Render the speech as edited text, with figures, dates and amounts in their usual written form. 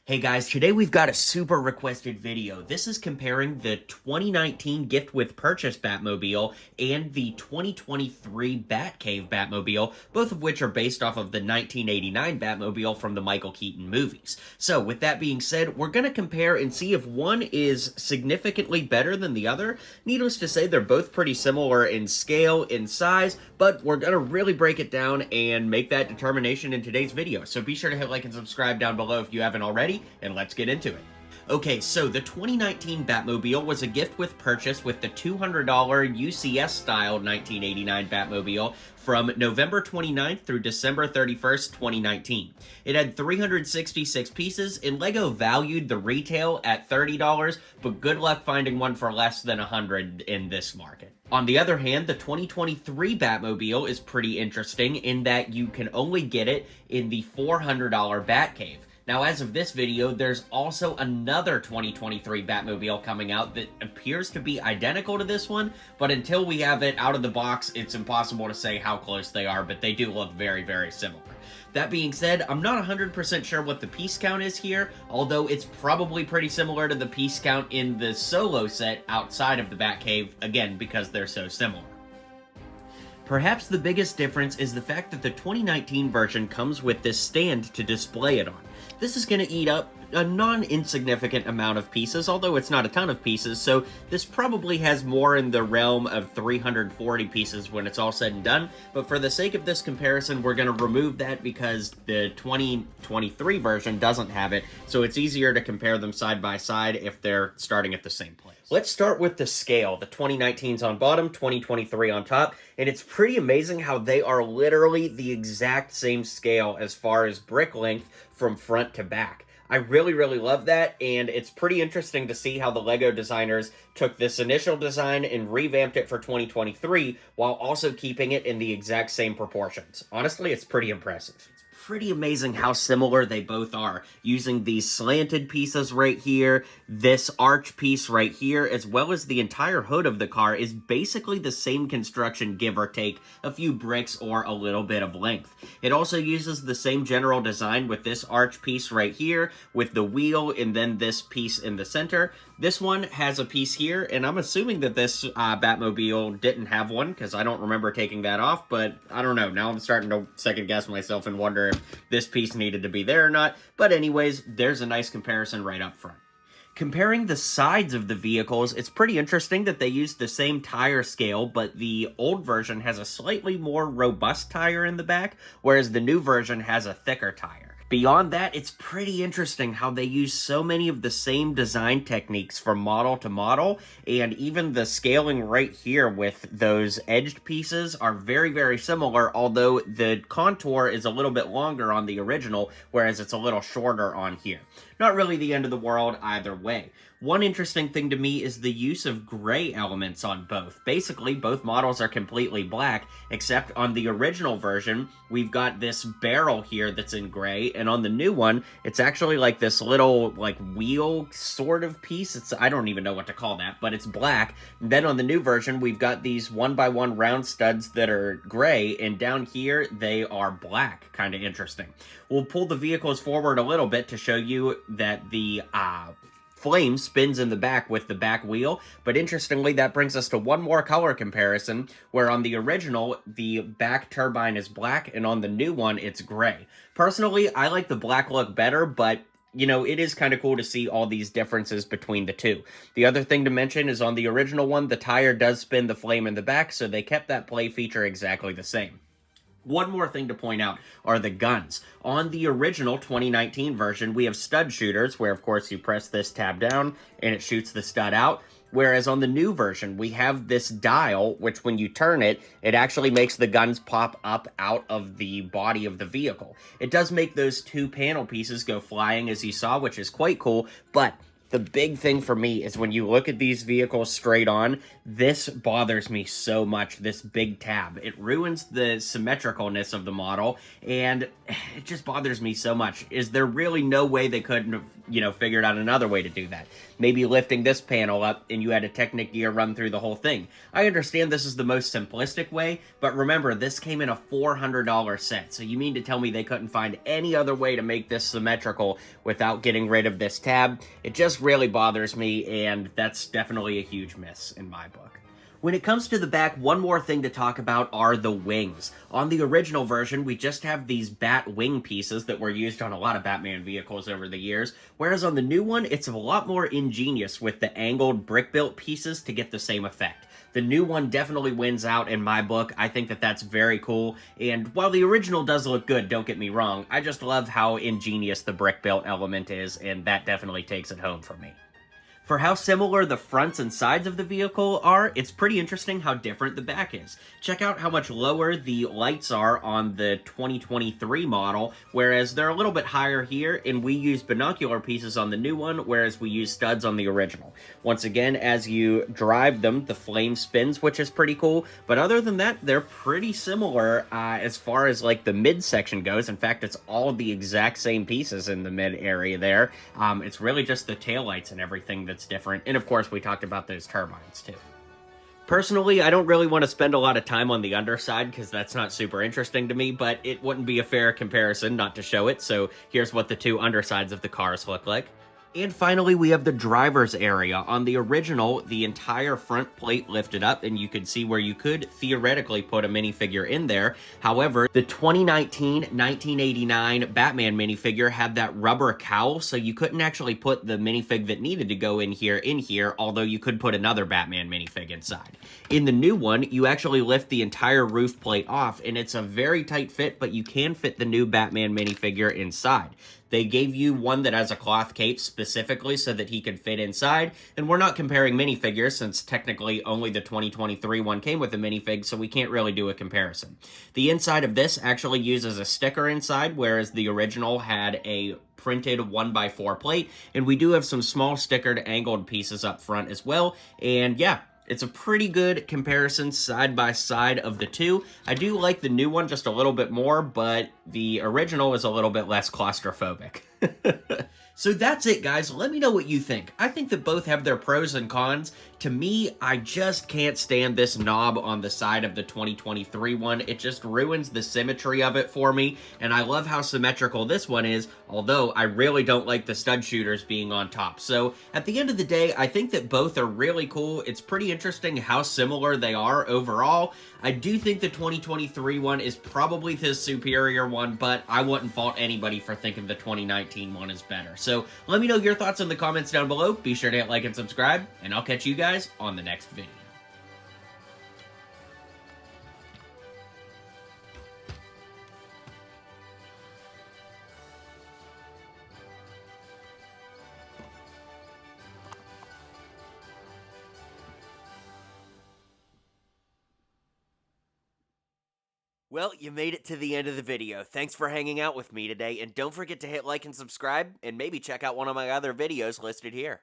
Hey guys, today we've got a super requested video. This is comparing the 2019 gift with purchase Batmobile and the 2023 Batcave Batmobile, both of which are based off of the 1989 Batmobile from the Michael Keaton movies. So with that being said, we're going to compare and see if one is significantly better than the other. Needless to say, they're both pretty similar in scale, in size, but we're going to really break it down and make that determination in today's video. So be sure to hit like and subscribe down below if you haven't already, and let's get into it. Okay, so the 2019 Batmobile was a gift with purchase with the $200 UCS-style 1989 Batmobile from November 29th through December 31st, 2019. It had 366 pieces, and LEGO valued the retail at $30, but good luck finding one for less than $100 in this market. On the other hand, the 2023 Batmobile is pretty interesting in that you can only get it in the $400 Batcave. Now, as of this video, there's also another 2023 Batmobile coming out that appears to be identical to this one, but until we have it out of the box, it's impossible to say how close they are, but they do look very, very similar. That being said, I'm not 100% sure what the piece count is here, although it's probably pretty similar to the piece count in the solo set outside of the Batcave, again, because they're so similar. Perhaps the biggest difference is the fact that the 2019 version comes with this stand to display it on. This is going to eat up a non-insignificant amount of pieces, although it's not a ton of pieces, so this probably has more in the realm of 340 pieces when it's all said and done, but for the sake of this comparison, we're going to remove that because the 2023 version doesn't have it, so it's easier to compare them side by side if they're starting at the same place. Let's start with the scale. The 2019's on bottom, 2023 on top, and it's pretty amazing how they are literally the exact same scale as far as brick length from front to back. I really, really love that, and it's pretty interesting to see how the LEGO designers took this initial design and revamped it for 2023 while also keeping it in the exact same proportions. Honestly, it's pretty impressive. Pretty amazing how similar they both are, using these slanted pieces right here, this arch piece right here, as well as the entire hood of the car is basically the same construction, give or take a few bricks or a little bit of length. It also uses the same general design with this arch piece right here, with the wheel and then this piece in the center. This one has a piece here, and I'm assuming that this Batmobile didn't have one, because I don't remember taking that off, but I don't know. Now I'm starting to second guess myself and wonder if this piece needed to be there or not. But anyways, there's a nice comparison right up front. Comparing the sides of the vehicles, it's pretty interesting that they use the same tire scale, but the old version has a slightly more robust tire in the back, whereas the new version has a thicker tire. Beyond that, it's pretty interesting how they use so many of the same design techniques from model to model, and even the scaling right here with those edged pieces are very, very similar, although the contour is a little bit longer on the original, whereas it's a little shorter on here. Not really the end of the world either way. One interesting thing to me is the use of gray elements on both. Basically, both models are completely black, except on the original version, we've got this barrel here that's in gray, and on the new one, it's actually like this little, like, wheel sort of piece. I don't even know what to call that, but it's black. And then on the new version, we've got these 1x1 round studs that are gray, and down here, they are black. Kind of interesting. We'll pull the vehicles forward a little bit to show you that the, flame spins in the back with the back wheel, but interestingly, that brings us to one more color comparison, where on the original, the back turbine is black, and on the new one, it's gray. Personally, I like the black look better, but you know, it is kind of cool to see all these differences between the two. The other thing to mention is on the original one, the tire does spin the flame in the back, so they kept that play feature exactly the same. One more thing to point out are the guns. On the original 2019 version, we have stud shooters, where of course you press this tab down and it shoots the stud out. Whereas on the new version, we have this dial, which when you turn it, it actually makes the guns pop up out of the body of the vehicle. It does make those two panel pieces go flying, as you saw, which is quite cool, but the big thing for me is when you look at these vehicles straight on, this bothers me so much, this big tab. It ruins the symmetricalness of the model, and it just bothers me so much. Is there really no way they couldn't have figured out another way to do that. Maybe lifting this panel up and you had a Technic gear run through the whole thing. I understand this is the most simplistic way, but remember, this came in a $400 set, so you mean to tell me they couldn't find any other way to make this symmetrical without getting rid of this tab? It just really bothers me, and that's definitely a huge miss in my book. When it comes to the back, one more thing to talk about are the wings. On the original version, we just have these bat wing pieces that were used on a lot of Batman vehicles over the years, whereas on the new one, it's a lot more ingenious with the angled brick-built pieces to get the same effect. The new one definitely wins out in my book. I think that that's very cool, and while the original does look good, don't get me wrong, I just love how ingenious the brick-built element is, and that definitely takes it home for me. For how similar the fronts and sides of the vehicle are, it's pretty interesting how different the back is. Check out how much lower the lights are on the 2023 model, whereas they're a little bit higher here, and we use binocular pieces on the new one, whereas we use studs on the original. Once again, as you drive them, the flame spins, which is pretty cool, but other than that, they're pretty similar as far as like the midsection goes. In fact, it's all the exact same pieces in the mid area there. It's really just the taillights and everything that's different, and of course we talked about those turbines too. Personally, I don't really want to spend a lot of time on the underside because that's not super interesting to me, but it wouldn't be a fair comparison not to show it, so here's what the two undersides of the cars look like. And finally, we have the driver's area. On the original, the entire front plate lifted up, and you could see where you could theoretically put a minifigure in there. However, the 2019-1989 Batman minifigure had that rubber cowl, so you couldn't actually put the minifig that needed to go in here, although you could put another Batman minifig inside. In the new one, you actually lift the entire roof plate off, and it's a very tight fit, but you can fit the new Batman minifigure inside. They gave you one that has a cloth cape specifically so that he could fit inside, and we're not comparing minifigures since technically only the 2023 one came with a minifig, so we can't really do a comparison. The inside of this actually uses a sticker inside, whereas the original had a printed 1x4 plate, and we do have some small stickered angled pieces up front as well, and yeah, it's a pretty good comparison side by side of the two. I do like the new one just a little bit more, but the original is a little bit less claustrophobic. So that's it, guys. Let me know what you think. I think that both have their pros and cons. To me, I just can't stand this knob on the side of the 2023 one. It just ruins the symmetry of it for me, and I love how symmetrical this one is, although I really don't like the stud shooters being on top. So at the end of the day, I think that both are really cool. It's pretty interesting how similar they are overall. I do think the 2023 one is probably the superior one, but I wouldn't fault anybody for thinking the 2019 one is better. So let me know your thoughts in the comments down below. Be sure to hit like and subscribe, and I'll catch you guys on the next video. Well, you made it to the end of the video. Thanks for hanging out with me today, and don't forget to hit like and subscribe, and maybe check out one of my other videos listed here.